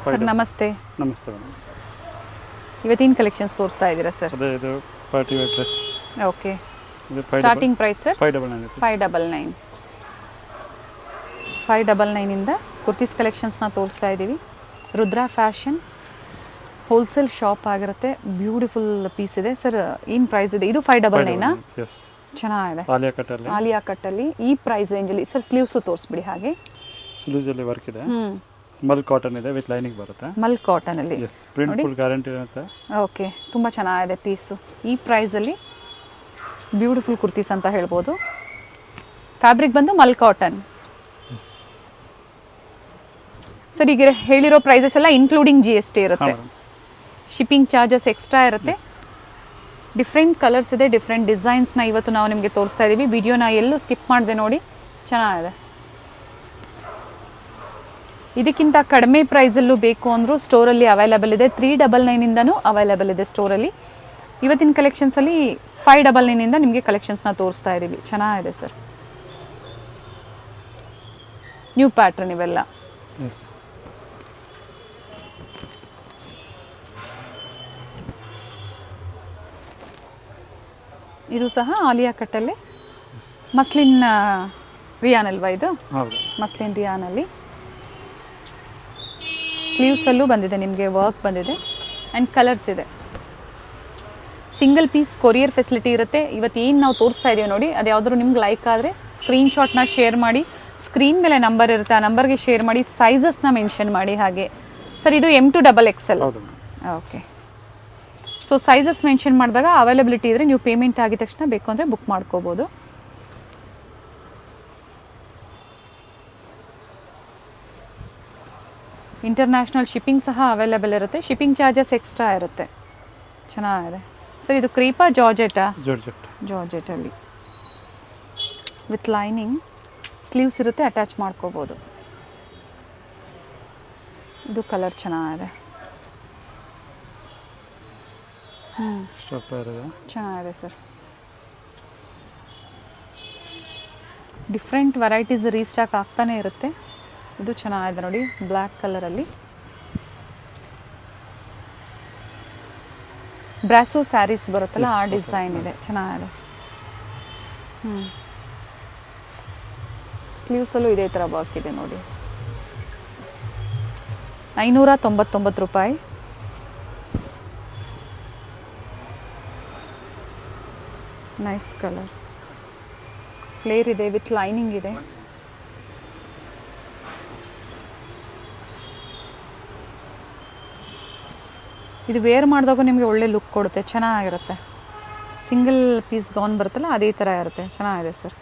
Sir ನಮಸ್ತೆ. ನಮಸ್ತೆ madam. ಇವತ್ತಿನ ಕಲೆಕ್ಷನ್ಸ್ ತೋರಿಸ್ತಾ ಇದ್ದೀರಾ ಸರ್? ಅದೇ ಇದು party wear dress. Okay. Starting price sir 599. 599 ಇಂದ ಕುರ್ತೀಸ್ ಕಲೆಕ್ಷನ್ಸ್ನ ತೋರಿಸ್ತಾ ಇದ್ದೀವಿ. ರುದ್ರಾ ಫ್ಯಾಷನ್ ಹೋಲ್ಸೇಲ್ ಶಾಪ್ ಆಗಿರುತ್ತೆ. ಬ್ಯೂಟಿಫುಲ್ ಪೀಸ್ ಇದೆ ಸರ್. ಏನು ಪ್ರೈಸ್ ಇದೆ ಇದು? 599. ಎಸ್, ಚೆನ್ನಾಗಿದೆ. ಆಲಿಯಾ ಕಟ್ಟಲ್ಲಿ ಈ ಪ್ರೈಸ್ ರೇಂಜಲ್ಲಿ ಸರ್. ಸ್ಲೀವ್ಸು ತೋರಿಸ್ಬಿಡಿ. ಹಾಗೆ ಸ್ಲೀವ್ಸಲ್ಲಿ ವರ್ಕ್ ಇದೆ. ಮಲ್ ಕಾಟನ್ ಇದೆ ವಿತ್ ಲೈನಿಂಗ್ ಬರುತ್ತೆ. ಮಲ್ ಕಾಟನಲ್ಲಿ ಪ್ರಿಂಟ್ ಫುಲ್ ಗ್ಯಾರಂಟಿ ಇರುತ್ತೆ. ಓಕೆ, ತುಂಬ ಚೆನ್ನಾಗಿದೆ ಪೀಸು. ಈ ಪ್ರೈಸಲ್ಲಿ ಬ್ಯೂಟಿಫುಲ್ ಕುರ್ತೀಸ್ ಅಂತ ಹೇಳ್ಬೋದು. ಫ್ಯಾಬ್ರಿಕ್ ಬಂದು ಮಲ್ ಕಾಟನ್ ಸರ್. ಈಗ ಹೇಳಿರೋ ಪ್ರೈಸಸ್ ಎಲ್ಲ ಇನ್ಕ್ಲೂಡಿಂಗ್ GST ಇರುತ್ತೆ. ಶಿಪ್ಪಿಂಗ್ ಚಾರ್ಜಸ್ ಎಕ್ಸ್ಟ್ರಾ ಇರುತ್ತೆ. ಡಿಫ್ರೆಂಟ್ ಕಲರ್ಸ್ ಇದೆ, ಡಿಫ್ರೆಂಟ್ ಡಿಸೈನ್ಸ್ನ ಇವತ್ತು ನಾವು ನಿಮಗೆ ತೋರಿಸ್ತಾ ಇದ್ದೀವಿ. ವಿಡಿಯೋನ ಎಲ್ಲೂ ಸ್ಕಿಪ್ ಮಾಡಿದೆ ನೋಡಿ, ಚೆನ್ನಾಗಿದೆ. ಇದಕ್ಕಿಂತ ಕಡಿಮೆ ಪ್ರೈಸಲ್ಲೂ ಬೇಕು ಅಂದರೂ ಸ್ಟೋರಲ್ಲಿ ಅವೈಲೇಬಲ್ ಇದೆ. 399 ಇಂದನೂ ಅವೈಲೇಬಲ್ ಇದೆ ಸ್ಟೋರಲ್ಲಿ. ಇವತ್ತಿನ ಕಲೆಕ್ಷನ್ಸಲ್ಲಿ 599 ಇಂದ ನಿಮಗೆ ಕಲೆಕ್ಷನ್ಸ್ನ ತೋರಿಸ್ತಾ ಇದ್ದೀವಿ. ಚೆನ್ನಾಗಿದೆ ಸರ್. ನ್ಯೂ ಪ್ಯಾಟ್ರನ್ ಇವೆಲ್ಲ. ಇದು ಸಹ ಆಲಿಯಾ ಕಟ್ಟಲ್ಲಿ ಮಸ್ಲಿನ್ ರಿಯಾನ್ ಅಲ್ವಾ ಇದು? ಮಸ್ಲಿನ್ ರಿಯಾನಲ್ಲಿ ಸ್ಲೀವ್ಸಲ್ಲೂ ಬಂದಿದೆ ನಿಮಗೆ ವರ್ಕ್ ಬಂದಿದೆ ಆ್ಯಂಡ್ ಕಲರ್ಸ್ ಇದೆ. ಸಿಂಗಲ್ ಪೀಸ್ ಕೊರಿಯರ್ ಫೆಸಿಲಿಟಿ ಇರುತ್ತೆ. ಇವತ್ತು ಏನು ನಾವು ತೋರಿಸ್ತಾ ಇದ್ದೀವಿ ನೋಡಿ, ಅದು ಯಾವುದಾದ್ರು ನಿಮ್ಗೆ ಲೈಕ್ ಆದರೆ ಸ್ಕ್ರೀನ್ಶಾಟ್ನ ಶೇರ್ ಮಾಡಿ. ಸ್ಕ್ರೀನ್ ಮೇಲೆ ನಂಬರ್ ಇರುತ್ತೆ, ಆ ನಂಬರ್ಗೆ ಶೇರ್ ಮಾಡಿ. ಸೈಜಸ್ನ ಮೆನ್ಷನ್ ಮಾಡಿ. ಹಾಗೆ ಸರ್ ಇದು M to XXL. Okay. So sizes mention ಮಾಡಿದಾಗ ಅವೈಲಬಿಲಿಟಿ ಇದ್ದರೆ ನೀವು ಪೇಮೆಂಟ್ ಆಗಿದ ತಕ್ಷಣ ಬೇಕು ಅಂದರೆ ಬುಕ್ ಮಾಡ್ಕೋಬೋದು. ಇಂಟರ್ನ್ಯಾಷನಲ್ ಶಿಪ್ಪಿಂಗ್ ಸಹ ಅವೈಲೇಬಲ್ ಇರುತ್ತೆ. ಶಿಪ್ಪಿಂಗ್ ಚಾರ್ಜಸ್ ಎಕ್ಸ್ಟ್ರಾ ಇರುತ್ತೆ. ಚೆನ್ನಾಗಿದೆ ಸರ್. ಇದು ಕ್ರೀಪಾ ಜಾರ್ಜೆಟಾ? ಜಾರ್ಜೆಟಲ್ಲಿ ವಿತ್ ಲೈನಿಂಗ್ ಸ್ಲೀವ್ಸ್ ಇರುತ್ತೆ, ಅಟ್ಯಾಚ್ ಮಾಡ್ಕೋಬೋದು. ಇದು ಕಲರ್ ಚೆನ್ನಾಗಿದೆ. ಚೆನ್ನಾಗಿದೆ ಸರ್. ಡಿಫ್ರೆಂಟ್ ವೆರೈಟೀಸ್ ರೀಸ್ಟಾಕ್ ಆಗ್ತಾನೆ ಇರುತ್ತೆ. ಇದು ಚೆನ್ನಾಗಿದೆ ನೋಡಿ, ಬ್ಲ್ಯಾಕ್ ಕಲರಲ್ಲಿ. ಬ್ರಾಸೋ ಸ್ಯಾರೀಸ್ ಬರುತ್ತಲ್ಲ ಆ ಡಿಸೈನ್ ಇದೆ, ಚೆನ್ನಾಗಿದೆ. ಸ್ಲೀವ್ಸಲ್ಲೂ ಇದೇ ಥರ ವರ್ಕ್ ಇದೆ ನೋಡಿ. 599 ರೂಪಾಯಿ. Nice colour. ಫ್ಲೇರ್ ಇದೆ ವಿತ್ ಲೈನಿಂಗ್ ಇದೆ. ಇದು ವೇರ್ ಮಾಡಿದಾಗ ನಿಮಗೆ ಒಳ್ಳೆ ಲುಕ್ ಕೊಡುತ್ತೆ, ಚೆನ್ನಾಗಿರುತ್ತೆ. ಸಿಂಗಲ್ ಪೀಸ್ ಗೌನ್ ಬರುತ್ತಲ್ಲ ಅದೇ ಥರ ಇರುತ್ತೆ. ಚೆನ್ನಾಗಿದೆ ಸರ್.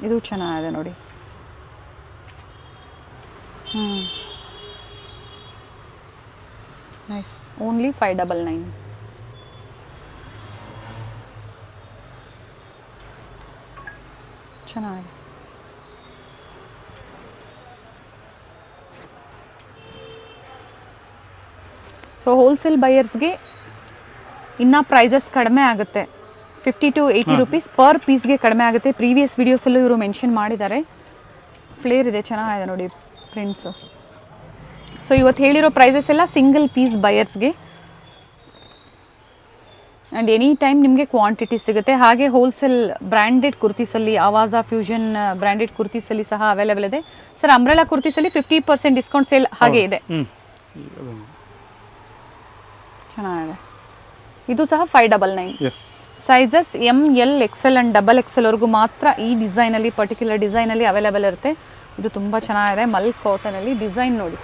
ಇದು ಚೆನ್ನಾಗಿದೆ ನೋಡಿ. ನೈಸ್. ಓನ್ಲಿ 599. ಚೆನ್ನಾಗಿದೆ. ಸೊ ಹೋಲ್ಸೇಲ್ ಬೈಯರ್ಸ್ಗೆ ಇನ್ನೂ ಪ್ರೈಸಸ್ ಕಡಿಮೆ ಆಗುತ್ತೆ. 50 to 80 ರೂಪೀಸ್ ಪರ್ ಪೀಸ್ಗೆ ಕಡಿಮೆ ಆಗುತ್ತೆ. ಪ್ರೀವಿಯಸ್ ವೀಡಿಯೋಸಲ್ಲೂ ಇವರು ಮೆನ್ಷನ್ ಮಾಡಿದ್ದಾರೆ. ಫ್ಲೇರ್ ಇದೆ, ಚೆನ್ನಾಗಿದೆ ನೋಡಿ ಪ್ರಿಂಟ್ಸು. ಸೊ ಇವತ್ತು ಹೇಳಿರೋ ಪ್ರೈಸಸ್ ಎಲ್ಲ ಸಿಂಗಲ್ ಪೀಸ್ ಬೈಯರ್ಸ್ಗೆ. ಆ್ಯಂಡ್ ಎನಿ ಟೈಮ್ ನಿಮಗೆ ಕ್ವಾಂಟಿಟಿ ಸಿಗುತ್ತೆ. ಹಾಗೆ ಹೋಲ್ಸೇಲ್ ಬ್ರ್ಯಾಂಡೆಡ್ ಕುರ್ತೀಸಲ್ಲಿ ಆವಾಜಾ ಫ್ಯೂಷನ್ ಬ್ರ್ಯಾಂಡೆಡ್ ಕುರ್ತೀಸಲ್ಲಿ ಸಹ ಅವೈಲೇಬಲ್ ಇದೆ. ಸರ್ ಅಂಬ್ರೆಲಾ ಕುರ್ತೀಸಲ್ಲಿ 50% ಡಿಸ್ಕೌಂಟ್ ಸೇಲ್ ಹಾಗೆ ಇದೆ. ಚೆನ್ನಾಗಿದೆ. ಇದು ಸಹ 599. Sizes ML XL and XXL ವರೆಗೂ ಮಾತ್ರ ಈ ಡಿಸೈನಲ್ಲಿ, ಪರ್ಟಿಕ್ಯುಲರ್ ಡಿಸೈನಲ್ಲಿ ಅವೈಲೇಬಲ್ ಇರುತ್ತೆ. ಇದು ತುಂಬ ಚೆನ್ನಾಗಿದೆ. ಮಲ್ ಕಾಟನಲ್ಲಿ ಡಿಸೈನ್ ನೋಡಿ.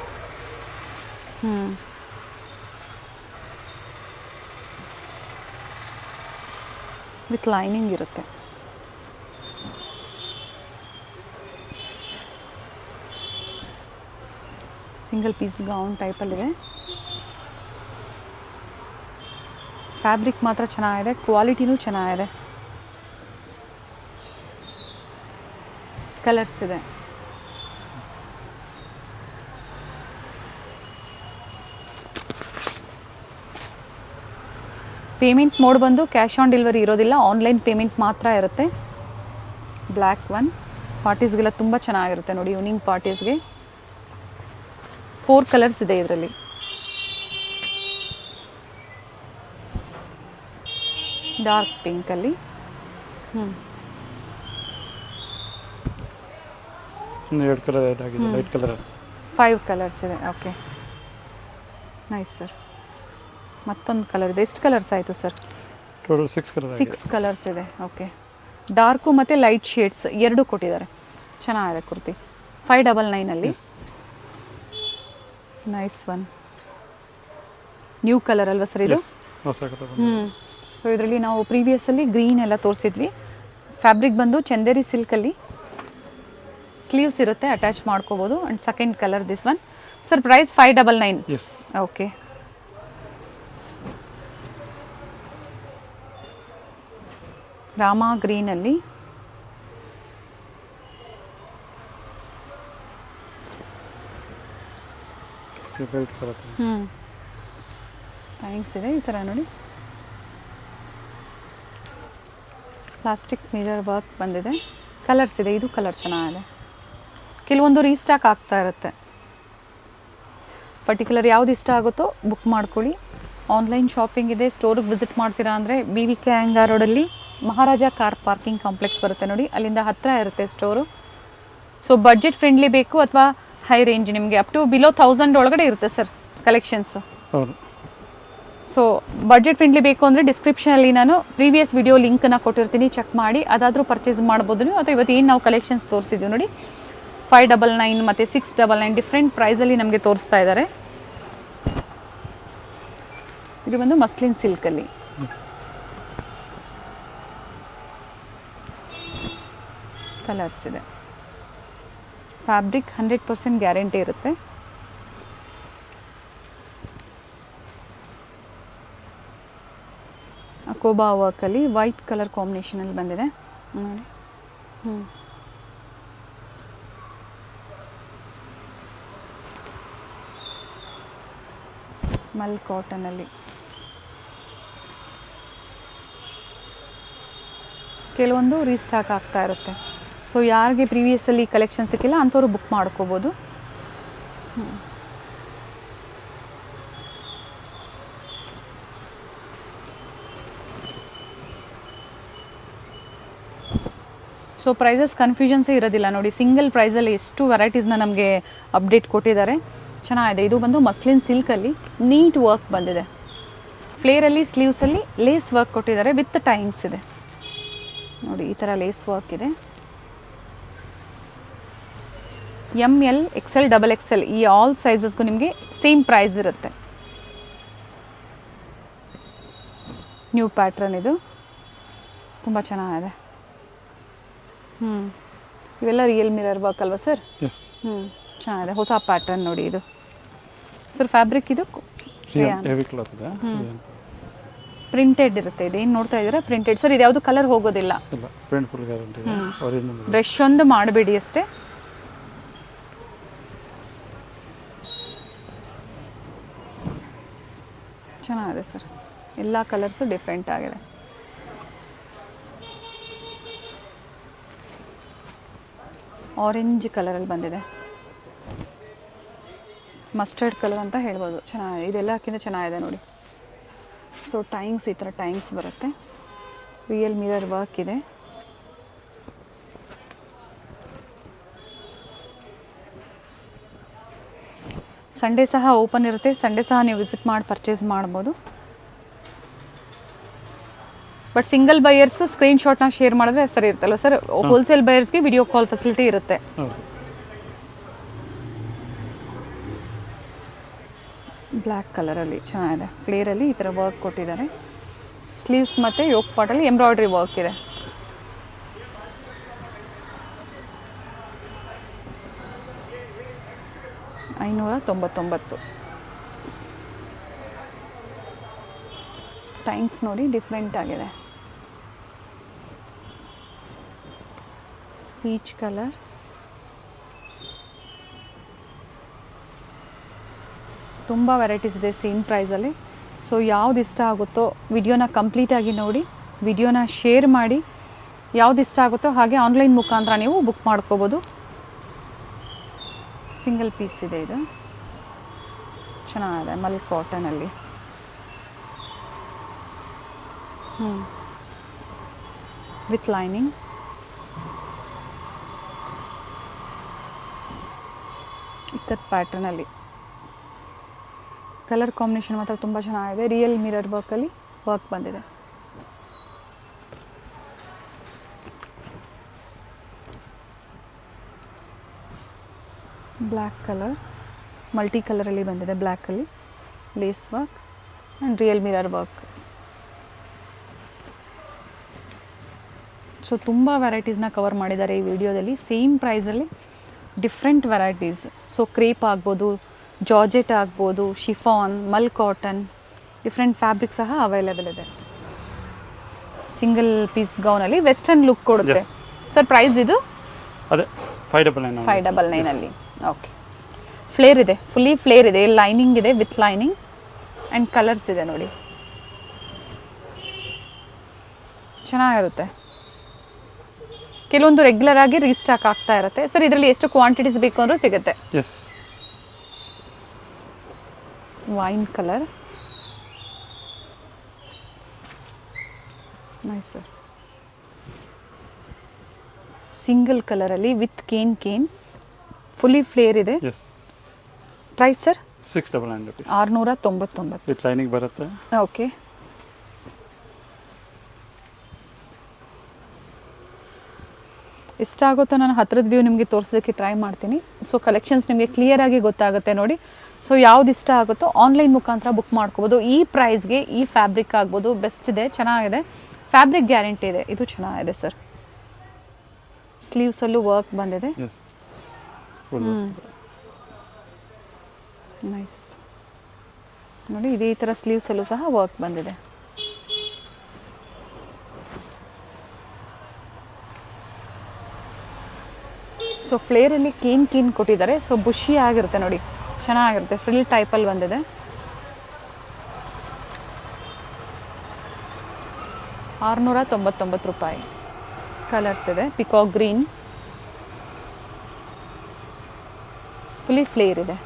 ವಿತ್ ಲೈನಿಂಗ್ ಇರುತ್ತೆ. ಸಿಂಗಲ್ ಪೀಸ್ ಗೌನ್ ಟೈಪಲ್ಲಿದೆ. ಫ್ಯಾಬ್ರಿಕ್ ಮಾತ್ರ ಚೆನ್ನಾಗಿದೆ, ಕ್ವಾಲಿಟಿನೂ ಚೆನ್ನಾಗಿದೆ. ಕಲರ್ಸ್ ಇದೆ. ಪೇಮೆಂಟ್ ಮೋಡ್ ಬಂದು ಕ್ಯಾಶ್ ಆನ್ ಡೆಲಿವರಿ ಇರೋದಿಲ್ಲ, ಆನ್ಲೈನ್ ಪೇಮೆಂಟ್ ಮಾತ್ರ ಇರುತ್ತೆ. ಬ್ಲ್ಯಾಕ್ ಒನ್ ಪಾರ್ಟೀಸ್ಗೆಲ್ಲ ತುಂಬ ಚೆನ್ನಾಗಿರುತ್ತೆ ನೋಡಿ, ಈವ್ನಿಂಗ್ ಪಾರ್ಟೀಸ್ಗೆ. 4 ಕಲರ್ಸ್ ಇದೆ ಇದರಲ್ಲಿ. ಡಾರ್ಕ್ ಪಿಂಕಲ್ಲಿ. ಇನ್ನು 2 ಕಲರ್ ಆ್ಯಡ್ ಆಗಿದೆ, ಲೈಟ್ ಕಲರ್. 5 ಕಲರ್ಸ್ ಇದೆ. Okay, nice sir. ಮತ್ತೊಂದು ಕಲರ್ ಇದೆ. ಎಷ್ಟು ಕಲರ್ಸ್ ಆಯಿತು ಸರ್? ಟೋಟಲ್ 6 ಕಲರ್ ಆಗಿದೆ. 6 ಕಲರ್ಸ್ ಇದೆ. ಓಕೆ, ಡಾರ್ಕು ಮತ್ತು ಲೈಟ್ ಶೇಡ್ಸ್ ಎರಡೂ ಕೊಟ್ಟಿದ್ದಾರೆ. ಚೆನ್ನಾಗಿದೆ ಕುರ್ತಿ. 599ಅಲ್ಲಿ. Nice one. ನ್ಯೂ ಕಲರ್ ಅಲ್ವಾ ಸರ್ ಇದು? ಹೊಸ ಕಲರ್. ಸೊ ಇದರಲ್ಲಿ ನಾವು ಪ್ರೀವಿಯಸ್ಸಲ್ಲಿ ಗ್ರೀನ್ ಎಲ್ಲ ತೋರಿಸಿದ್ವಿ. ಫ್ಯಾಬ್ರಿಕ್ ಬಂದು ಚಂದೇರಿ ಸಿಲ್ಕಲ್ಲಿ. ಸ್ಲೀವ್ಸ್ ಇರುತ್ತೆ, ಅಟ್ಯಾಚ್ ಮಾಡ್ಕೋಬೋದು. And second colour this one. Sir price 599. Okay. ರಾಮ ಗ್ರೀನಲ್ಲಿ. ಥ್ಯಾಂಕ್ಸ್ ಇದೆ. ಈ ಥರ ನೋಡಿ ಪ್ಲಾಸ್ಟಿಕ್ ಮಿರರ್ ವರ್ಕ್ ಬಂದಿದೆ. ಕಲರ್ಸ್ ಇದೆ. ಇದು ಕಲರ್ ಚೆನ್ನಾಗಿದೆ. ಕೆಲವೊಂದು ರೀಸ್ಟಾಕ್ ಆಗ್ತಾ ಇರುತ್ತೆ. ಪರ್ಟಿಕ್ಯುಲರ್ ಯಾವ್ದು ಇಷ್ಟ ಆಗುತ್ತೋ ಬುಕ್ ಮಾಡ್ಕೊಳ್ಳಿ. ಆನ್ಲೈನ್ ಶಾಪಿಂಗ್ ಇದೆ. ಸ್ಟೋರಿಗೆ ವಿಸಿಟ್ ಮಾಡ್ತೀರಾ ಅಂದರೆ BVK ಆ್ಯಂಗಾ ರೋಡಲ್ಲಿ ಮಹಾರಾಜ ಕಾರ್ ಪಾರ್ಕಿಂಗ್ ಕಾಂಪ್ಲೆಕ್ಸ್ ಬರುತ್ತೆ ನೋಡಿ, ಅಲ್ಲಿಂದ ಹತ್ತಿರ ಇರುತ್ತೆ ಸ್ಟೋರು. ಸೊ ಬಡ್ಜೆಟ್ ಫ್ರೆಂಡ್ಲಿ ಬೇಕು ಅಥವಾ ಹೈ ರೇಂಜ್, ನಿಮಗೆ ಅಪ್ ಟು ಬಿಲೋ 1000 ಒಳಗಡೆ ಇರುತ್ತೆ ಸರ್ ಕಲೆಕ್ಷನ್ಸು. ಹೌದು. ಸೊ ಬಡ್ಜೆಟ್ ಫ್ರೆಂಡ್ಲಿ ಬೇಕು ಅಂದರೆ ಡಿಸ್ಕ್ರಿಪ್ಷನಲ್ಲಿ ನಾನು ಪ್ರೀವಿಯಸ್ ವಿಡಿಯೋ ಲಿಂಕನ್ನು ಕೊಟ್ಟಿರ್ತೀನಿ, ಚೆಕ್ ಮಾಡಿ ಅದಾದರೂ ಪರ್ಚೇಸ್ ಮಾಡ್ಬೋದು ನೀವು. ಅಥವಾ ಇವತ್ತು ಏನು ನಾವು ಕಲೆಕ್ಷನ್ಸ್ ತೋರಿಸಿದ್ದೀವಿ ನೋಡಿ, 599 ಮತ್ತು 699 ಡಿಫ್ರೆಂಟ್ ಪ್ರೈಸಲ್ಲಿ ನಮಗೆ ತೋರಿಸ್ತಾ ಇದ್ದಾರೆ. ಇದು ಬಂದು ಮಸ್ಲಿನ್ ಸಿಲ್ಕಲ್ಲಿ. ಕಲರ್ಸ್ ಇದೆ. ಫ್ಯಾಬ್ರಿಕ್ 100% ಗ್ಯಾರಂಟಿ ಇರುತ್ತೆ. ಅಕೋಬಾ ವರ್ಕಲ್ಲಿ ವೈಟ್ ಕಲರ್ ಕಾಂಬಿನೇಷನಲ್ಲಿ ಬಂದಿದೆ ನೋಡಿ. ಮಲ್ ಕಾಟನಲ್ಲಿ. ಕೆಲವೊಂದು ರೀಸ್ಟಾಕ್ ಆಗ್ತಾ ಇರುತ್ತೆ. ಸೊ ಯಾರಿಗೆ ಪ್ರೀವಿಯಸ್ಸಲ್ಲಿ ಕಲೆಕ್ಷನ್ ಸಿಕ್ಕಿಲ್ಲ ಅಂಥವ್ರು ಬುಕ್ ಮಾಡ್ಕೋಬೋದು. ಸೊ ಪ್ರೈಸಸ್ ಕನ್ಫ್ಯೂಷನ್ಸೇ ಇರೋದಿಲ್ಲ ನೋಡಿ. ಸಿಂಗಲ್ ಪ್ರೈಸಲ್ಲಿ ಎಷ್ಟು ವೆರೈಟೀಸ್ನ ನಮಗೆ ಅಪ್ಡೇಟ್ ಕೊಟ್ಟಿದ್ದಾರೆ. ಚೆನ್ನಾಗಿದೆ. ಇದು ಬಂದು ಮಸ್ಲಿನ್ ಸಿಲ್ಕಲ್ಲಿ ನೀಟ್ ವರ್ಕ್ ಬಂದಿದೆ. ಫ್ಲೇರಲ್ಲಿ ಸ್ಲೀವ್ಸಲ್ಲಿ ಲೇಸ್ ವರ್ಕ್ ಕೊಟ್ಟಿದ್ದಾರೆ ವಿತ್ ಟೈಮ್ಸ್ ಇದೆ ನೋಡಿ. ಈ ಥರ ಲೇಸ್ ವರ್ಕ್ ಇದೆ. ML XL XXL ಈ ಆಲ್ ಸೈಜಸ್ಗೂ ನಿಮಗೆ ಸೇಮ್ ಪ್ರೈಸ್ ಇರುತ್ತೆ. ನ್ಯೂ ಪ್ಯಾಟ್ರನ್ ಇದು, ತುಂಬ ಚೆನ್ನಾಗಿದೆ. ಇವೆಲ್ಲ ರಿಯಲ್ ಮಿರರ್ ವರ್ಕ್ ಅಲ್ವಾ ಸರ್? ಚೆನ್ನಾಗಿದೆ. ಹೊಸ ಪ್ಯಾಟ್ರನ್ ನೋಡಿ ಇದು ಸರ್. ಫ್ಯಾಬ್ರಿಕ್ ಇದು ಪ್ರಿಂಟೆಡ್ ಇರುತ್ತೆ. ಇದೇನು ನೋಡ್ತಾ ಇದ್ದೀರಾ ಪ್ರಿಂಟೆಡ್ ಸರ್. ಇದು ಯಾವುದು ಕಲರ್ ಹೋಗೋದಿಲ್ಲ. ಬ್ರಷ್ ಒಂದು ಮಾಡಬೇಡಿ ಅಷ್ಟೇ. ಚೆನ್ನಾಗಿದೆ ಸರ್. ಎಲ್ಲ ಕಲರ್ಸು ಡಿಫ್ರೆಂಟ್ ಆಗಿದೆ. ಆರೆಂಜ್ ಕಲರಲ್ಲಿ ಬಂದಿದೆ. ಮಸ್ಟರ್ಡ್ ಕಲರ್ ಅಂತ ಹೇಳ್ಬೋದು. ಚೆನ್ನಾಗಿದೆ. ಇದೆಲ್ಲಕ್ಕಿಂತ ಚೆನ್ನಾಗಿದೆ ನೋಡಿ. ಸೊ ಟೈಮ್ಸ್ ಈ ಥರ ಟೈಮ್ಸ್ ಬರುತ್ತೆ. ರಿಯಲ್ ಮಿರರ್ ವರ್ಕ್ ಇದೆ. ಸಂಡೇ ಸಹ ಓಪನ್ ಇರುತ್ತೆ. ಸಂಡೇ ಸಹ ನೀವು ವಿಸಿಟ್ ಮಾಡಿ ಪರ್ಚೇಸ್ ಮಾಡ್ಬೋದು. ಬಟ್ ಸಿಂಗಲ್ ಬೈಯರ್ಸ್ ಸ್ಕ್ರೀನ್ಶಾಟ್ನ ಶೇರ್ ಮಾಡಿದ್ರೆ ಸರಿ ಇರುತ್ತಲ್ಲ ಸರ್. ಹೋಲ್ಸೇಲ್ ಬೈಯರ್ಸ್ಗೆ ವಿಡಿಯೋ ಕಾಲ್ ಫೆಸಿಲಿಟಿ ಇರುತ್ತೆ. ಬ್ಲ್ಯಾಕ್ ಕಲರಲ್ಲಿ ಚೆನ್ನಾಗಿದೆ. ಫ್ಲೇರಲ್ಲಿ ಈ ಥರ ವರ್ಕ್ ಕೊಟ್ಟಿದ್ದಾರೆ. ಸ್ಲೀವ್ಸ್ ಮತ್ತು ಯೋಕ್ ಪಾಟಲ್ಲಿ ಎಂಬ್ರಾಯ್ಡ್ರಿ ವರ್ಕ್ ಇದೆ. $599. ಟೈಮ್ಸ್ ನೋಡಿ ಡಿಫ್ರೆಂಟ್ ಆಗಿದೆ. Peach colour. ತುಂಬ ವೆರೈಟೀಸ್ ಇದೆ ಸೇಮ್ ಪ್ರೈಸಲ್ಲಿ. ಸೊ ಯಾವ್ದು ಇಷ್ಟ ಆಗುತ್ತೋ ವಿಡಿಯೋನ ಕಂಪ್ಲೀಟಾಗಿ ನೋಡಿ, ವಿಡಿಯೋನ ಶೇರ್ ಮಾಡಿ. ಯಾವ್ದು ಇಷ್ಟ ಆಗುತ್ತೋ ಹಾಗೆ ಆನ್ಲೈನ್ ಮುಖಾಂತರ ನೀವು ಬುಕ್ ಮಾಡ್ಕೋಬೋದು. ಸಿಂಗಲ್ ಪೀಸ್ ಇದೆ ಇದು, ಚೆನ್ನಾಗಿದೆ ಮಲ್ ಕಾಟನಲ್ಲಿ. With lining. ಇಕ್ಕತ್ ಪ್ಯಾಟರ್ನಲ್ಲಿ ಕಲರ್ ಕಾಂಬಿನೇಷನ್ ಮಾತ್ರ ತುಂಬ ಚೆನ್ನಾಗಿದೆ. ರಿಯಲ್ ಮಿರರ್ ವರ್ಕಲ್ಲಿ ವರ್ಕ್ ಬಂದಿದೆ. ಬ್ಲ್ಯಾಕ್ ಕಲರ್, ಮಲ್ಟಿ ಕಲರಲ್ಲಿ ಬಂದಿದೆ. ಬ್ಲ್ಯಾಕಲ್ಲಿ lace work and real mirror work. So ತುಂಬ ವೆರೈಟೀಸ್ನ ಕವರ್ ಮಾಡಿದ್ದಾರೆ ಈ ವಿಡಿಯೋದಲ್ಲಿ. ಸೇಮ್ ಪ್ರೈಸಲ್ಲಿ ಡಿಫ್ರೆಂಟ್ ವೆರೈಟೀಸ್. ಸೊ ಕ್ರೇಪ್ ಆಗ್ಬೋದು, ಜಾರ್ಜೆಟ್ ಆಗ್ಬೋದು, chiffon, mul cotton, different fabric ಸಹ ಅವೈಲೇಬಲ್ ಇದೆ. ಸಿಂಗಲ್ ಪೀಸ್ ಗೌನಲ್ಲಿ ವೆಸ್ಟರ್ನ್ ಲುಕ್ ಕೊಡುತ್ತೆ. ಸರ್ ಪ್ರೈಸ್ ಇದು ಅದೇ 599 ಅಲ್ಲಿ. ಓಕೆ, ಫ್ಲೇರ್ ಇದೆ, ಫುಲ್ಲಿ ಫ್ಲೇರ್ ಇದೆ, ಲೈನಿಂಗ್ ಇದೆ ವಿತ್ ಲೈನಿಂಗ್ ಆ್ಯಂಡ್ ಕಲರ್ಸ್ ಇದೆ ನೋಡಿ, ಚೆನ್ನಾಗಿರುತ್ತೆ. ಕೆಲವೊಂದು ರೆಗ್ಯುಲರ್ ಆಗಿ ರೀಸ್ಟಾಕ್ ಆಗ್ತಾ ಇರುತ್ತೆ. ಸರ್ ಇದರಲ್ಲಿ ಎಷ್ಟು ಕ್ವಾಂಟಿಟೀಸ್ ಬೇಕು ಅಂದ್ರೂ ಸಿಗುತ್ತೆ. Wine colour, nice sir. Single ಕಲರಲ್ಲಿ ವಿತ್ ಕೇನ್ ಫುಲ್ಲಿ ಫ್ಲೇರ್ ಇದೆ. ಪ್ರೈಸ್ ಸರ್ 699 ವಿತ್ ಲೈನಿಂಗ್ ಬರುತ್ತೆ. ಓಕೆ, ಎಷ್ಟಾಗುತ್ತೋ ನಾನು ಹತ್ರದ ವ್ಯೂ ನಿಮಗೆ ತೋರಿಸೋದಕ್ಕೆ ಟ್ರೈ ಮಾಡ್ತೀನಿ. ಸೊ ಕಲೆಕ್ಷನ್ಸ್ ನಿಮಗೆ ಕ್ಲಿಯರಾಗಿ ಗೊತ್ತಾಗುತ್ತೆ ನೋಡಿ. ಸೊ ಯಾವ್ದು ಇಷ್ಟ ಆಗುತ್ತೋ ಆನ್ಲೈನ್ ಮುಖಾಂತರ ಬುಕ್ ಮಾಡ್ಕೋಬೋದು. ಈ ಪ್ರೈಸ್ಗೆ ಈ ಫ್ಯಾಬ್ರಿಕ್ ಆಗ್ಬೋದು, ಬೆಸ್ಟ್ ಇದೆ, ಚೆನ್ನಾಗಿದೆ, ಫ್ಯಾಬ್ರಿಕ್ ಗ್ಯಾರಂಟಿ ಇದೆ. ಇದು ಚೆನ್ನಾಗಿದೆ ಸರ್. ಸ್ಲೀವ್ಸಲ್ಲೂ ವರ್ಕ್ ಬಂದಿದೆ. ನೈಸ್ ನೋಡಿ, ಇದೇ ಥರ ಸ್ಲೀವ್ಸಲ್ಲೂ ಸಹ ವರ್ಕ್ ಬಂದಿದೆ. ಸೊ ಫ್ಲೇರಲ್ಲಿ ಕೇನ್ ಕೊಟ್ಟಿದ್ದಾರೆ. ಸೊ ಬುಷಿ ಆಗಿರುತ್ತೆ ನೋಡಿ, ಚೆನ್ನಾಗಿರುತ್ತೆ. ಫ್ರಿಲ್ ಟೈಪಲ್ಲಿ ಬಂದಿದೆ. ₹699. ಕಲರ್ಸ್ ಇದೆ. ಪಿಕಾಕ್ ಗ್ರೀನ್, ಫುಲ್ಲಿ ಫ್ಲೇರ್ ಇದೆ.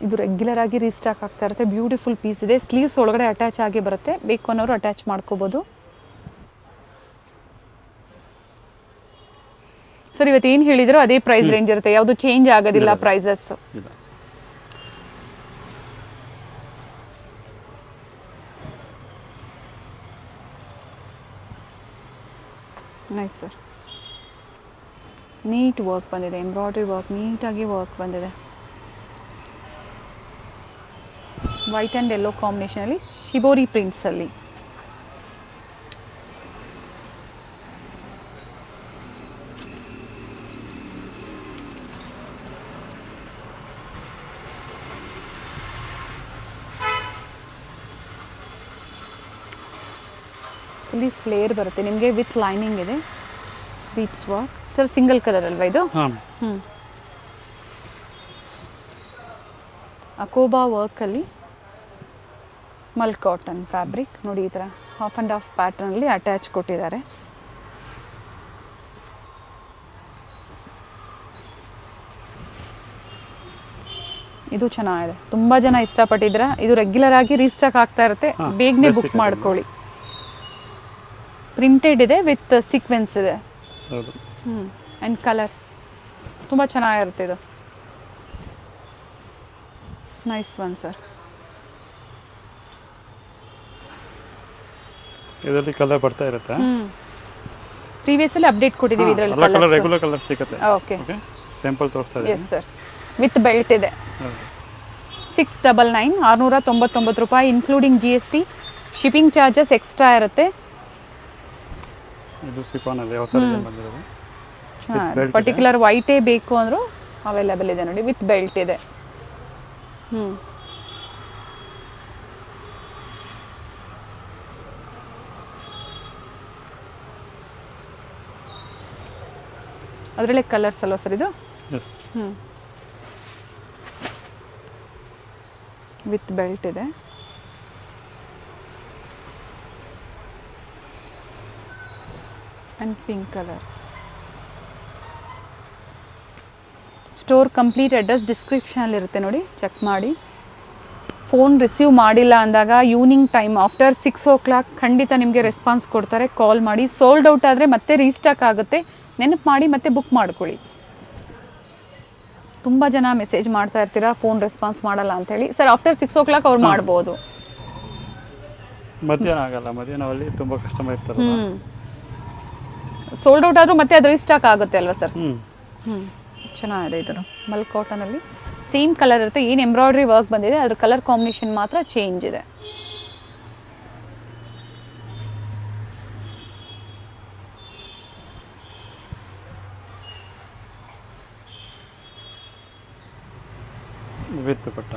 ಇದು ರೆಗ್ಯುಲರ್ ಆಗಿ ರೀಸ್ಟಾಕ್ ಆಗ್ತಾ ಇರುತ್ತೆ. ಬ್ಯೂಟಿಫುಲ್ ಪೀಸ್ ಇದೆ. ಸ್ಲೀವ್ಸ್ ಒಳಗಡೆ ಅಟ್ಯಾಚ್ ಆಗಿ ಬರುತ್ತೆ. ಬೇಕು ಅನ್ನೋರು ಅಟ್ಯಾಚ್ ಮಾಡ್ಕೋಬೋದು. ಸರ್ ಇವತ್ತು ಏನು ಹೇಳಿದ್ರು ಅದೇ ಪ್ರೈಸ್ ರೇಂಜ್ ಇರುತ್ತೆ, ಯಾವುದು ಚೇಂಜ್ ಆಗೋದಿಲ್ಲ ಪ್ರೈಸಸ್. Nice sir. ನೀಟ್ ವರ್ಕ್ ಬಂದಿದೆ, ಎಂಬ್ರಾಯ್ಡ್ರಿ ವರ್ಕ್, ನೀಟಾಗಿ ವರ್ಕ್ ಬಂದಿದೆ. ವೈಟ್ ಆ್ಯಂಡ್ ಯೆಲ್ಲೋ ಕಾಂಬಿನೇಷನಲ್ಲಿ ಶಿಬೋರಿ ಪ್ರಿಂಟ್ಸಲ್ಲಿ. ಫುಲ್ಲಿ ಫ್ಲೇರ್ ಬರುತ್ತೆ ನಿಮಗೆ, ವಿತ್ ಲೈನಿಂಗ್ ಇದೆ, beads work. Sir single colour ಅಲ್ವಾ ಇದು? ಅಕೋಬಾ ವರ್ಕಲ್ಲಿ ಮಲ್ ಕಾಟನ್ ಫ್ಯಾಬ್ರಿಕ್ ನೋಡಿ, ಈ ಥರ ಹಾಫ್ ಆ್ಯಂಡ್ ಹಾಫ್ ಪ್ಯಾಟರ್ನಲ್ಲಿ ಅಟ್ಯಾಚ್ ಕೊಟ್ಟಿದ್ದಾರೆ. ಇದು ಚೆನ್ನಾಗಿದೆ, ತುಂಬ ಜನ ಇಷ್ಟಪಟ್ಟಿದ್ರ. ಇದು ರೆಗ್ಯುಲರ್ ಆಗಿ ರೀಸ್ಟಾಕ್ ಆಗ್ತಾ ಇರುತ್ತೆ, ಬೇಗನೆ ಬುಕ್ ಮಾಡ್ಕೊಳ್ಳಿ. ಪ್ರಿಂಟೆಡ್ ಇದೆ ವಿತ್ ಸೀಕ್ವೆನ್ಸ್ ಇದೆ. ಆ್ಯಂಡ್ ಕಲರ್ಸ್ ತುಂಬ ಚೆನ್ನಾಗಿರುತ್ತೆ. ಇದು ನೈಸ್ ಒನ್ ಸರ್. ಇದರಲ್ಲಿ ಕಲರ್ ಬರ್ತಾ ಇರುತ್ತೆ. ಪ್ರೀವಿಯಸ್ ಅಲ್ಲಿ ಅಪ್ಡೇಟ್ ಕೊಟ್ಟಿದ್ದೀವಿ ಇದರಲ್ಲಿ. ಕಲರ್ ರೆಗ್ಯುಲರ್ ಕಲರ್ ಸಿಗುತ್ತೆ. ಓಕೆ, ಸ್ಯಾಂಪಲ್ ತೋರಿಸ್ತಾ ಇದ್ದೀನಿ. Yes sir. ವಿತ್ ಬೆಲ್ಟ್ ಇದೆ. 699 ₹699 including GST. Shipping charges extra ಇರುತ್ತೆ. ಇದು ಸಿಫಾನ್ ಅಲ್ಲಿ ಹೊಸ ಡಿಸೈನ್ ಬಂದಿರೋದು. ಪರ್ಟಿಕ್ಯುಲರ್ ವೈಟೇ ಬೇಕು ಅಂದರೂ ಅವೈಲೇಬಲ್ ಇದೆ ನೋಡಿ, ವಿತ್ ಬೆಲ್ಟ್ ಇದೆ. ಅದರಲ್ಲೇ ಕಲರ್ಸ್ ಅಲ್ವಾ ಸರ್ ಇದು? ಎಸ್. ವಿತ್ ಬೆಲ್ಟ್ ಇದೆ. And pink colour. Store complete address ಡಿಸ್ಕ್ರಿಪ್ಷನಲ್ಲಿರುತ್ತೆ ನೋಡಿ, ಚೆಕ್ ಮಾಡಿ. ಫೋನ್ ರಿಸೀವ್ ಮಾಡಿಲ್ಲ ಅಂದಾಗ ಈವ್ನಿಂಗ್ ಟೈಮ್ ಆಫ್ಟರ್ 6 o'clock ಖಂಡಿತ ನಿಮಗೆ ರೆಸ್ಪಾನ್ಸ್ ಕೊಡ್ತಾರೆ. ಕಾಲ್ ಮಾಡಿ. ಸೋಲ್ಡ್ ಔಟ್ ಆದರೆ ಮತ್ತೆ ರೀಸ್ಟಾಕ್ ಆಗುತ್ತೆ, ನೆನಪು ಮಾಡಿ ಮತ್ತೆ ಬುಕ್ ಮಾಡ್ಕೊಳ್ಳಿ. ತುಂಬ ಜನ ಮೆಸೇಜ್ ಮಾಡ್ತಾ ಇರ್ತೀರಾ ಫೋನ್ ರೆಸ್ಪಾನ್ಸ್ ಮಾಡಲ್ಲ ಅಂತೇಳಿ. ಸರ್ ಆಫ್ಟರ್ 6 o'clock ಅವ್ರು ಮಾಡ್ಬೋದು. ಮಧ್ಯಾಹ್ನ ಆಗಲ್ಲ, ಮಧ್ಯಾಹ್ನದಲ್ಲಿ ತುಂಬ ಕಸ್ಟಮರ್ ಇರ್ತಾರಲ್ಲ. ಸೋಲ್ಡ್ ಔಟ್ ಆದರೂ ಮತ್ತೆ ಅದು ರೀಸ್ಟಾಕ್ ಆಗುತ್ತೆ ಅಲ್ವಾ ಸರ್? ಹ್ಞೂ ಚೆನ್ನಾಗಿದೆ. ಇದು ಮಲ್ ಕಾಟನಲ್ಲಿ ಸೇಮ್ ಕಲರ್ ಇರುತ್ತೆ. ಏನು ಎಂಬ್ರಾಯ್ಡ್ರಿ ವರ್ಕ್ ಬಂದಿದೆ ಅದ್ರ ಕಲರ್ ಕಾಂಬಿನೇಷನ್ ಮಾತ್ರ ಚೇಂಜ್ ಇದೆ. ವಿತ್ ದುಪಟ್ಟ.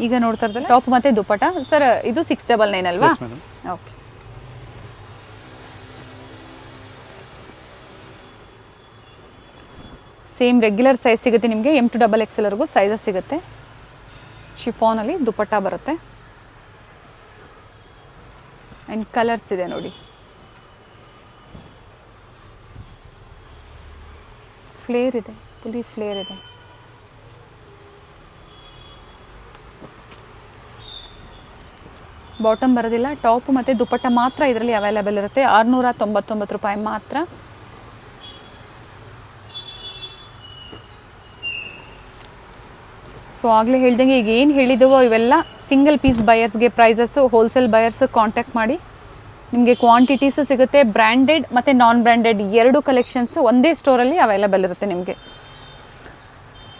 ಈಗ ನೋಡ್ತಾ ಇರ್ತಾರೆ ಟಾಪ್ ಮತ್ತೆ ದುಪಟ್ಟ. ಸರ್ ಇದು 699 ಅಲ್ವಾ? ಓಕೆ. ಸೇಮ್ ರೆಗ್ಯುಲರ್ ಸೈಜ್ ಸಿಗುತ್ತೆ ನಿಮಗೆ. M to XXL ವರೆಗೂ ಸೈಜಸ್ ಸಿಗುತ್ತೆ. ಶಿಫಾನಲ್ಲಿ ದುಪಟ್ಟ ಬರುತ್ತೆ. ಆ್ಯಂಡ್ ಕಲರ್ಸ್ ಇದೆ ನೋಡಿ. ಫ್ಲೇರ್ ಇದೆ, ಫುಲ್ಲಿ ಫ್ಲೇರ್ ಇದೆ. ಬಾಟಮ್ ಬರೋದಿಲ್ಲ. ಟಾಪ್ ಮತ್ತು ದುಪಟ್ಟ ಮಾತ್ರ ಇದರಲ್ಲಿ ಅವೈಲೇಬಲ್ ಇರುತ್ತೆ. 699 ರೂಪಾಯಿ ಮಾತ್ರ. ಸೊ ಆಗಲೇ ಹೇಳ್ದಂಗೆ ಈಗ ಏನು ಹೇಳಿದವೋ ಇವೆಲ್ಲ ಸಿಂಗಲ್ ಪೀಸ್ ಬಯರ್ಸ್ಗೆ ಪ್ರೈಸಸ್ಸು. ಹೋಲ್ಸೇಲ್ ಬಯರ್ಸ್ ಕಾಂಟ್ಯಾಕ್ಟ್ ಮಾಡಿ, ನಿಮಗೆ ಕ್ವಾಂಟಿಟೀಸು ಸಿಗುತ್ತೆ. ಬ್ರ್ಯಾಂಡೆಡ್ ಮತ್ತು ನಾನ್ ಬ್ರ್ಯಾಂಡೆಡ್ ಎರಡು ಕಲೆಕ್ಷನ್ಸು ಒಂದೇ ಸ್ಟೋರಲ್ಲಿ ಅವೈಲೇಬಲ್ ಇರುತ್ತೆ ನಿಮಗೆ.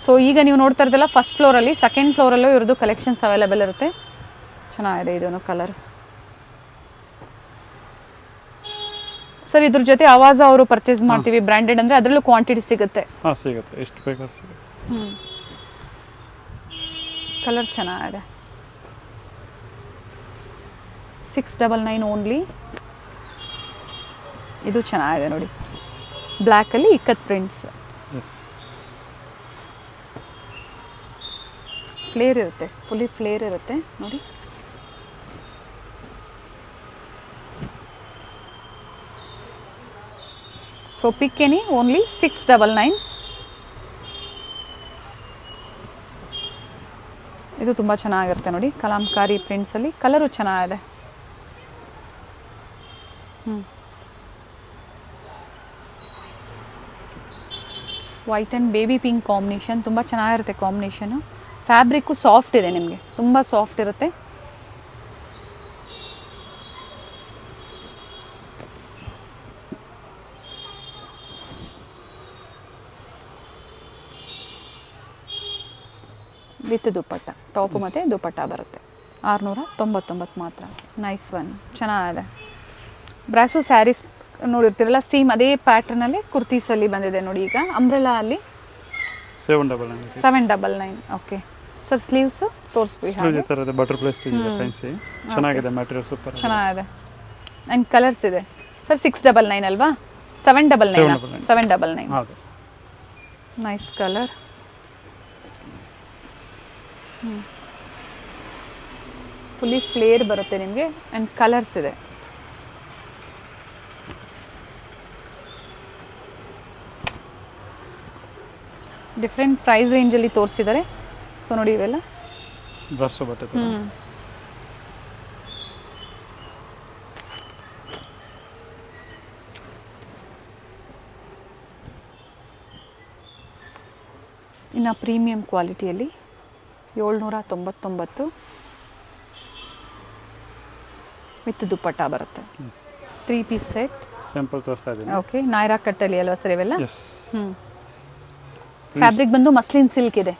ಸೊ ಈಗ ನೀವು ನೋಡ್ತಾ ಇರೋದಲ್ಲ ಫಸ್ಟ್ ಫ್ಲೋರಲ್ಲಿ, ಸೆಕೆಂಡ್ ಫ್ಲೋರಲ್ಲೂ ಇರೋದು ಕಲೆಕ್ಷನ್ಸ್ ಅವೈಲೇಬಲ್ ಇರುತ್ತೆ. ಚೆನ್ನಾಗಿದೆ ಇದನ್ನು ಕಲರ್. ಸರ್ ಇದ್ರ ಜೊತೆ ಆವಾಜ ಅವರು ಪರ್ಚೇಸ್ ಮಾಡ್ತೀವಿ ಬ್ರ್ಯಾಂಡೆಡ್ ಅಂದರೆ ಅದರಲ್ಲೂ ಕ್ವಾಂಟಿಟಿ ಸಿಗುತ್ತೆ. ಹಾಂ ಸಿಗುತ್ತೆ, ಎಷ್ಟು ಬೇಕಾದ್ರೂ ಸಿಗುತ್ತೆ. ಕಲರ್ ಚೆನ್ನಾಗಿದೆ. 699 ಓನ್ಲಿ. ಇದು ಚೆನ್ನಾಗಿದೆ ನೋಡಿ, ಬ್ಲ್ಯಾಕಲ್ಲಿ ಇಕ್ಕತ್ ಪ್ರಿಂಟ್ಸ್. ಫ್ಲೇರ್ ಇರುತ್ತೆ, ಫುಲ್ಲಿ ಫ್ಲೇರ್ ಇರುತ್ತೆ ನೋಡಿ. ಸೊ ಪಿಕ್ ಎನಿ ಓನ್ಲಿ 699. ಇದು ತುಂಬ ಚೆನ್ನಾಗಿರುತ್ತೆ ನೋಡಿ, ಕಲಾಂಕಾರಿ ಪ್ರಿಂಟ್ಸಲ್ಲಿ. ಕಲರು ಚೆನ್ನಾಗಿದೆ. White and baby pink combination ತುಂಬ ಚೆನ್ನಾಗಿರುತ್ತೆ ಕಾಂಬಿನೇಷನು. ಫ್ಯಾಬ್ರಿಕ್ಕು ಸಾಫ್ಟ್ ಇದೆ ನಿಮಗೆ, ತುಂಬ ಸಾಫ್ಟ್ ಇರುತ್ತೆ. ವಿತ್ ದುಪ್ಪಟ್ಟ, ಟಾಪು ಮತ್ತು ದುಪ್ಪಟ್ಟ ಬರುತ್ತೆ. 699 ಮಾತ್ರ. ನೈಸ್ ಒನ್, ಚೆನ್ನಾಗಿದೆ. ಬ್ರಾಸೋ ಸ್ಯಾರೀಸ್ ನೋಡಿರ್ತೀರಲ್ಲ, ಸೇಮ್ ಅದೇ ಪ್ಯಾಟ್ರನಲ್ಲಿ ಕುರ್ತೀಸಲ್ಲಿ ಬಂದಿದೆ ನೋಡಿ. ಈಗ ಅಂಬ್ರೆಲಾ ಅಲ್ಲಿ 799. ಓಕೆ ಸರ್, ಸ್ಲೀವ್ಸ್ ತೋರಿಸ್ಬಿಡಿ. ಬಟರ್ಫ್ಲೈ ಫ್ಯಾನ್ಸಿ ಚೆನ್ನಾಗಿದೆ, ಮ್ಯಾಟೀರಿಯಲ್ ಸೂಪರ್ ಚೆನ್ನಾಗಿದೆ. ಆ್ಯಂಡ್ ಕಲರ್ಸ್ ಇದೆ ಸರ್. 699 ಅಲ್ವಾ? 799. 799. Nice colour. ಫುಲ್ಲಿ ಫ್ಲೇರ್ ಬರುತ್ತೆ ನಿಮಗೆ. ಆ್ಯಂಡ್ ಕಲರ್ಸ್ ಇದೆ. ಡಿಫ್ರೆಂಟ್ ಪ್ರೈಸ್ ರೇಂಜಲ್ಲಿ ತೋರಿಸಿದ್ದಾರೆ. ಸೊ ನೋಡಿ ಇವೆಲ್ಲ ಬ್ರಾಸೋ ಬಟ್ಟೆ. ಇನ್ನು ಪ್ರೀಮಿಯಂ ಕ್ವಾಲಿಟಿಯಲ್ಲಿ 799 ವಿತ್ ದುಪ್ಪಟ್ಟ ಬರುತ್ತೆ. 3 ಪೀಸ್ ಸೆಟ್. ಸ್ಯಾಂಪಲ್ ತೋರಿಸ್ತಾ ಇದ್ದೀನಿ. ಓಕೆ, ನಾಯ್ರಾ ಕಟ್ಟಲ್ಲಿ ಅಲ್ವಾ ಸರ್ ಇವೆಲ್ಲ? ಫ್ಯಾಬ್ರಿಕ್ ಬಂದು ಮಸ್ಲಿನ್ ಸಿಲ್ಕ್ ಇದೆ,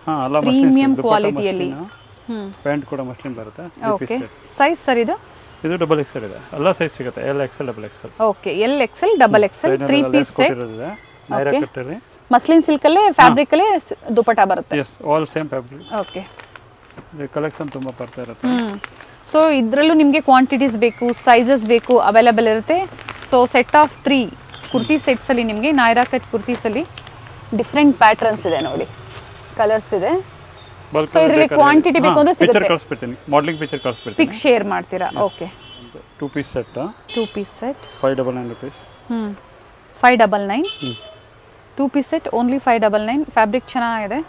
ಪ್ರೀಮಿಯಂ ಕ್ವಾಲಿಟಿಯಲ್ಲಿ. ಪ್ಯಾಂಟ್ ಕೂಡ ಮಸ್ಲಿನ್ ಬರುತ್ತೆ. ಓಕೆ, ಸೈಜ್ ಸರ್ ಇದು ಡಬಲ್ XL ಇದೆ. ಎಲ್ಲ ಸೈಜ್ ಸಿಗುತ್ತೆ, LXL ಡಬಲ್ XL. ಓಕೆ, LXL double XL 3 piece set. Nayra ಕಟ್ಟಲ್ಲಿ ಮಸ್ಲಿನ್ ಸಿಲ್ಕ್ ಅಲ್ಲೇ ಫ್ಯಾಬ್ರಿಕ್ ಅಲ್ಲೇ ದುಪ್ಪಟ್ಟ ಬರುತ್ತೆ. All same fabric. Okay, collection ತುಂಬ ಬರ್ತಾ ಇರುತ್ತೆ. ಸೊ ಇದರಲ್ಲೂ ನಿಮಗೆ ಕ್ವಾಂಟಿಟೀಸ್ ಬೇಕು, ಸೈಜಸ್ ಬೇಕು, ಅವೈಲೇಬಲ್ ಇರುತ್ತೆ. ಸೊ ಸೆಟ್ ಆಫ್ 3 ಕುರ್ತಿ ಸೆಟ್ಸಲ್ಲಿ ನಿಮಗೆ ನಾಯರಾ ಕಟ್ ಕುರ್ತೀಸಲ್ಲಿ ಡಿಫ್ರೆಂಟ್ ಪ್ಯಾಟ್ರನ್ಸ್ ಇದೆ ನೋಡಿ, ಕಲರ್ಸ್ ಇದೆ. ಬಲ್ಕ್ ಸೊ ಇದರಲ್ಲಿ ಕ್ವಾಂಟಿಟಿ ಬೇಕು ಅಂದ್ರೆ ಪಿಕ್ಚರ್ ಸಿಗುತ್ತೆ. ಕಳಿಸ್ಬಿಡ್ತೀನಿ, ಮಾಡೆಲಿಂಗ್ ಪಿಕ್ಚರ್ ಕಳಿಸ್ಬಿಡ್ತೀನಿ. ಪಿಕ್ ಶೇರ್ ಮಾಡ್ತೀರಾ? Okay. 2 piece set, 2 piece set 599 rupees. 599. 2 piece set only 599. Fabric ಚೆನ್ನಾಗಿದೆ,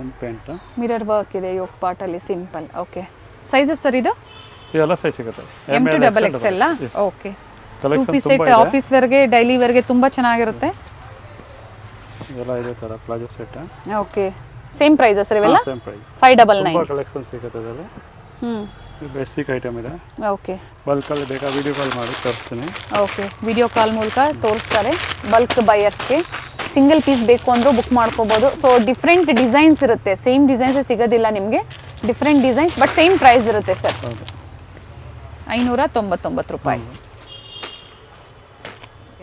ಒಂದು ಪ್ಯಾಂಟ್, ಮಿರರ್ ವರ್ಕ್ ಇದೆ ಯೋಕ್ ಪಾರ್ಟ್ ಅಲ್ಲಿ, ಸಿಂಪಲ್. ಓಕೆ. ಸೈಜಸ್ ಸರ್ ಇದು ಇದೆಲ್ಲ ಸೈಜ್ ಸಿಗುತ್ತೆ. M to XXL. Okay. 2 collection piece ತುಂಬಾ ಸೆಟ್ ಇದೆ. ಆಫೀಸ್ ವೇರ್ಗೆ ಡೈಲಿ ವೇರ್ಗೆ ತುಂಬಾ ಚೆನ್ನಾಗಿರುತ್ತೆ. ಇದೆಲ್ಲ ಇದೆ ತರ palazzo set. Okay. Same prices ಇವೆಲ್ಲ? Same price. 599. ತುಂಬಾ ಕಲೆಕ್ಷನ್ ಸಿಗುತ್ತೆ ಇದರಲ್ಲಿ. ಇದು ಬೇಸಿಕ್ ಐಟಮ್ ಇದೆ. ಓಕೆ. ಬಲ್ಕ್ ಅಲ್ಲಿ ಬೇಕಾ ವಿಡಿಯೋ ಕಾಲ್ ಮಾಡಿ ತೋರಿಸ್ತೀನಿ. ಓಕೆ, ವಿಡಿಯೋ ಕಾಲ್ ಮೂಲಕ ತೋರಿಸ್ತಾರೆ ಬಲ್ಕ್ ಬೈಯರ್ಸ್ಗೆ. ಸಿಂಗಲ್ ಪೀಸ್ ಬೇಕು ಅಂದರೂ ಬುಕ್ ಮಾಡ್ಕೋಬೋದು. ಸೊ ಡಿಫ್ರೆಂಟ್ ಡಿಸೈನ್ಸ್ ಇರುತ್ತೆ, ಸೇಮ್ ಡಿಸೈನ್ಸ್ ಸಿಗೋದಿಲ್ಲ ನಿಮಗೆ, different designs but same price ಇರುತ್ತೆ ಸರ್. ಹೌದು. 599 ರೂಪಾಯಿ.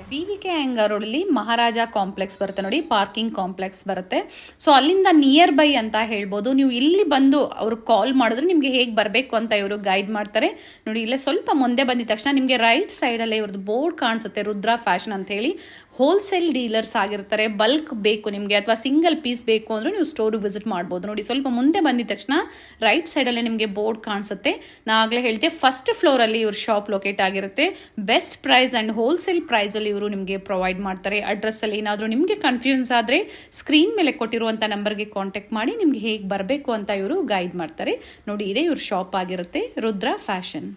BVK ಹ್ಯಾಂಗರ್ ರೋಡಲ್ಲಿ ಮಹಾರಾಜ ಕಾಂಪ್ಲೆಕ್ಸ್ ಬರುತ್ತೆ ನೋಡಿ, ಪಾರ್ಕಿಂಗ್ ಕಾಂಪ್ಲೆಕ್ಸ್ ಬರುತ್ತೆ. ಸೊ ಅಲ್ಲಿಂದ ನಿಯರ್ ಬೈ ಅಂತ ಹೇಳ್ಬೋದು. ನೀವು ಇಲ್ಲಿ ಬಂದು ಅವ್ರಿಗೆ ಕಾಲ್ ಮಾಡಿದ್ರೆ ನಿಮಗೆ ಹೇಗೆ ಬರಬೇಕು ಅಂತ ಇವರು ಗೈಡ್ ಮಾಡ್ತಾರೆ ನೋಡಿ. ಇಲ್ಲೇ ಸ್ವಲ್ಪ ಮುಂದೆ ಬಂದಿದ ತಕ್ಷಣ ನಿಮಗೆ ರೈಟ್ ಸೈಡಲ್ಲೇ ಇವ್ರದ್ದು ಬೋರ್ಡ್ ಕಾಣಿಸುತ್ತೆ, ರುದ್ರಾ ಫ್ಯಾಷನ್ ಅಂತ ಹೇಳಿ. ಹೋಲ್ಸೇಲ್ ಡೀಲರ್ಸ್ ಆಗಿರ್ತಾರೆ. ಬಲ್ಕ್ ಬೇಕು ನಿಮಗೆ ಅಥವಾ ಸಿಂಗಲ್ ಪೀಸ್ ಬೇಕು ಅಂದ್ರೆ ನೀವು ಸ್ಟೋರಿಗೆ ವಿಸಿಟ್ ಮಾಡ್ಬೋದು ನೋಡಿ. ಸ್ವಲ್ಪ ಮುಂದೆ ಬಂದಿದ ತಕ್ಷಣ ರೈಟ್ ಸೈಡಲ್ಲೇ ನಿಮಗೆ ಬೋರ್ಡ್ ಕಾಣಿಸುತ್ತೆ. ನಾ ಆಗಲೇ ಹೇಳ್ತೆ ಫಸ್ಟ್ ಫ್ಲೋರಲ್ಲಿ ಇವ್ರ ಶಾಪ್ ಲೊಕೇಟ್ ಆಗಿರುತ್ತೆ. ಬೆಸ್ಟ್ ಪ್ರೈಸ್ ಆ್ಯಂಡ್ ಹೋಲ್ಸೇಲ್ ಪ್ರೈಸಲ್ಲಿ ಇವರು ನಿಮಗೆ ಪ್ರೊವೈಡ್ ಮಾಡ್ತಾರೆ. ಅಡ್ರೆಸ್ಸಲ್ಲಿ ಏನಾದರೂ ನಿಮಗೆ ಕನ್ಫ್ಯೂಷನ್ಸ್ ಆದರೆ ಸ್ಕ್ರೀನ್ ಮೇಲೆ ಕೊಟ್ಟಿರುವಂಥ ನಂಬರ್ಗೆ ಕಾಂಟ್ಯಾಕ್ಟ್ ಮಾಡಿ ನಿಮಗೆ ಹೇಗೆ ಬರಬೇಕು ಅಂತ ಇವರು ಗೈಡ್ ಮಾಡ್ತಾರೆ ನೋಡಿ. ಇದೇ ಇವ್ರ ಶಾಪ್ ಆಗಿರುತ್ತೆ, ರುದ್ರಾ ಫ್ಯಾಷನ್.